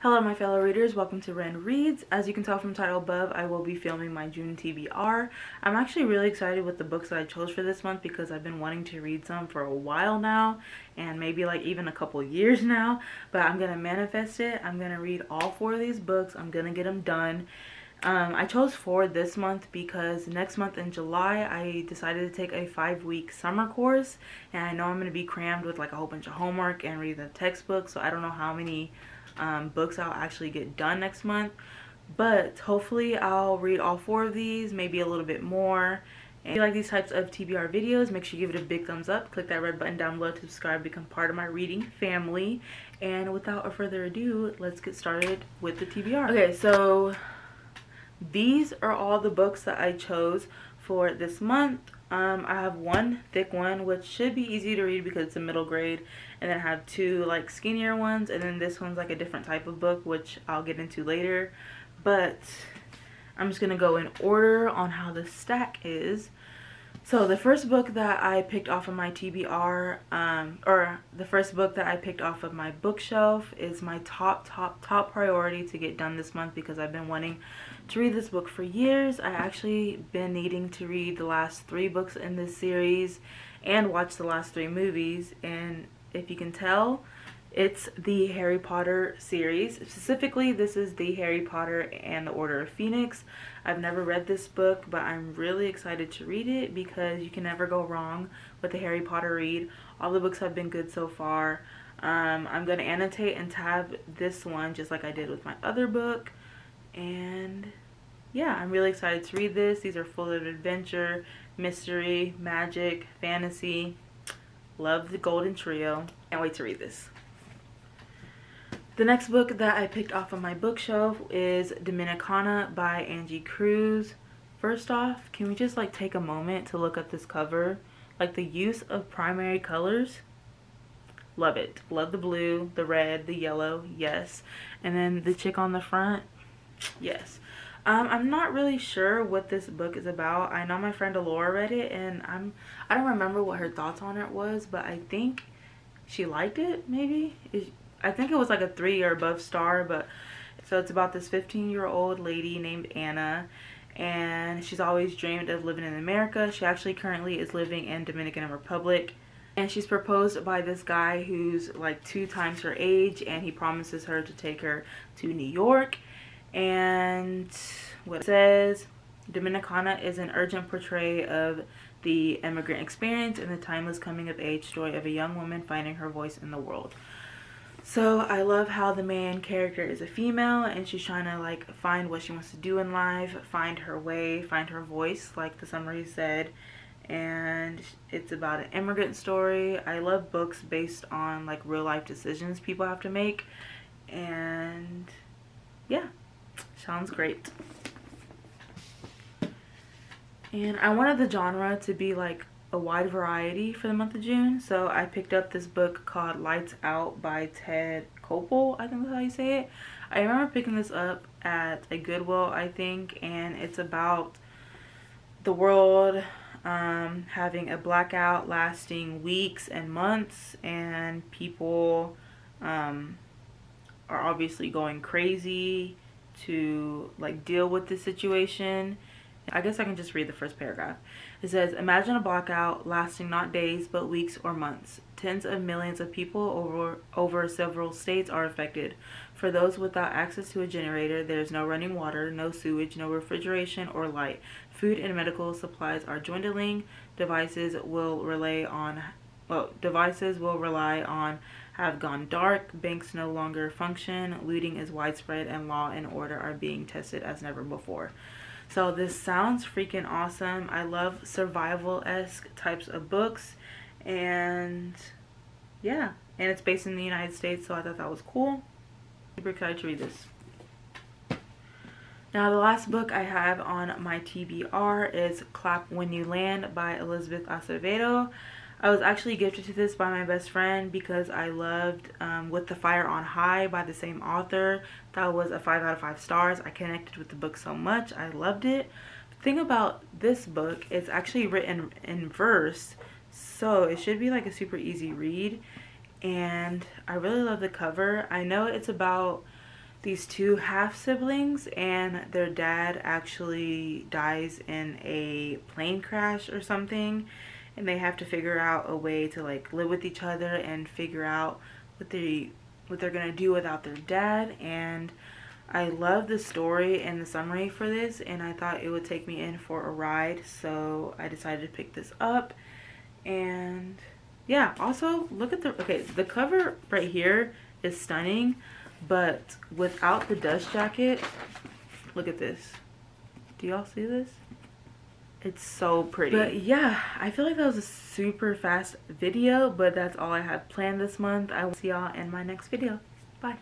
Hello my fellow readers, welcome to Ren Reads. As you can tell from the title above, I will be filming my June TBR. I'm actually really excited with the books that I chose for this month because I've been wanting to read some for a while now and maybe like even a couple years now, but I'm gonna manifest it. I'm gonna read all 4 of these books. I'm gonna get them done. I chose 4 this month because next month in July I decided to take a 5-week summer course, and I know I'm going to be crammed with like a whole bunch of homework and read the textbook, so I don't know how many books I'll actually get done next month, but hopefully I'll read all 4 of these, maybe a little bit more. And if you like these types of TBR videos, make sure you give it a big thumbs up, click that red button down below to subscribe, become part of my reading family. And without further ado, let's get started with the TBR. Okay, so these are all the books that I chose for this month. I have one thick one, which should be easy to read because it's a middle grade, and then I have 2 like skinnier ones, and then this one's like a different type of book, which I'll get into later. But I'm just gonna go in order on how the stack is. So the first book that I picked off of my TBR, or the first book that I picked off of my bookshelf, is my top priority to get done this month because I've been wanting to read this book for years. I actually been needing to read the last 3 books in this series and watch the last 3 movies, and if you can tell, it's the Harry Potter series. Specifically, this is the Harry Potter and the Order of Phoenix. I've never read this book, but I'm really excited to read it because you can never go wrong with the Harry Potter read. All the books have been good so far. I'm going to annotate and tab this one just like I did with my other book. And yeah, I'm really excited to read this. These are full of adventure, mystery, magic, fantasy. Love the Golden Trio. Can't wait to read this. The next book that I picked off of my bookshelf is Dominicana by Angie Cruz. First off, can we just like take a moment to look at this cover? Like the use of primary colors. Love it. Love the blue, the red, the yellow, yes. And then the chick on the front, yes. I'm not really sure what this book is about. I know my friend Alora read it, and I don't remember what her thoughts on it was, but I think she liked it, maybe. I think it was like a 3 or above star. But so it's about this 15-year-old lady named Anna, and she's always dreamed of living in America. She actually currently is living in Dominican Republic, and she's proposed by this guy who's like 2 times her age, and he promises her to take her to New York. And what it says, Dominicana is an urgent portray of the immigrant experience and the timeless coming of age story of a young woman finding her voice in the world. So I love how the main character is a female, and she's trying to like find what she wants to do in life, find her way, find her voice, like the summary said. And it's about an immigrant story. I love books based on like real life decisions people have to make, and yeah, sounds great. And I wanted the genre to be like a wide variety for the month of June, so I picked up this book called Lights Out by Ted Koppel, I think that's how you say it. I remember picking this up at a Goodwill, I think, and it's about the world having a blackout lasting weeks and months, and people are obviously going crazy to like deal with the situation. I guess I can just read the first paragraph. It says, imagine a blackout lasting not days but weeks or months. Tens of millions of people over several states are affected. For those without access to a generator, there is no running water, no sewage, no refrigeration or light. Food and medical supplies are dwindling. Devices will rely on have gone dark. Banks no longer function. Looting is widespread, and law and order are being tested as never before. So this sounds freaking awesome. I love survival-esque types of books, and yeah, and it's based in the United States, so I thought that was cool. Super excited to read this. Now the last book I have on my TBR is Clap When You Land by Elizabeth Acevedo. I was actually gifted to this by my best friend because I loved With the Fire on High by the same author. That was a 5 out of 5 stars. I connected with the book so much. I loved it. The thing about this book, it's actually written in verse, so it should be like a super easy read. And I really love the cover. I know it's about these two half siblings, and their dad actually dies in a plane crash or something, and they have to figure out a way to like live with each other and figure out what they're gonna do without their dad. And I love the story and the summary for this, and I thought it would take me in for a ride, so I decided to pick this up. And yeah, also look at the cover right here is stunning, but without the dust jacket, look at this. Do y'all see this? It's so pretty. But yeah, I feel like that was a super fast video, but that's all I have planned this month. I will see y'all in my next video. Bye.